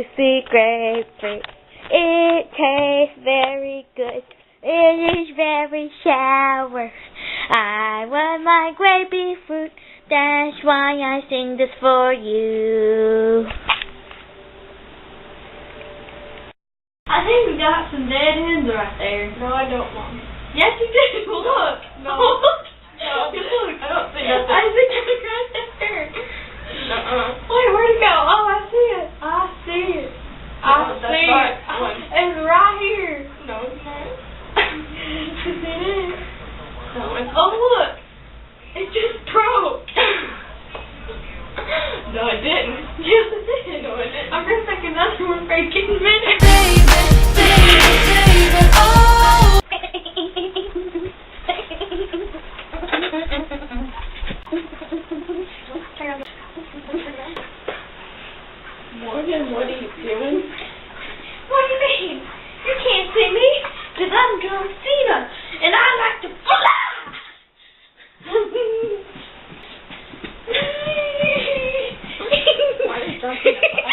juicy grapefruit. It tastes very good. It is very sour. I want my grapefruit. That's why I sing this for you. I think we got some dead ends right there. No, I don't, Mom. Yes, you did. Look. No. Look. No. Look. I don't see nothing. I think it's right there. Wait, where'd it go? Oh, I see it. I see it. No, that's see not it. one. It's right here. No, it's not. Yes, it is. No, it's Oh, look. It just broke. No, it didn't. Yes, it did. No, it didn't. I'm going to take another one for a kitten minute. Morgan, what are you doing? What do you mean? You can't see me, because I'm John Cena, and I like to fly! Why is John Cena?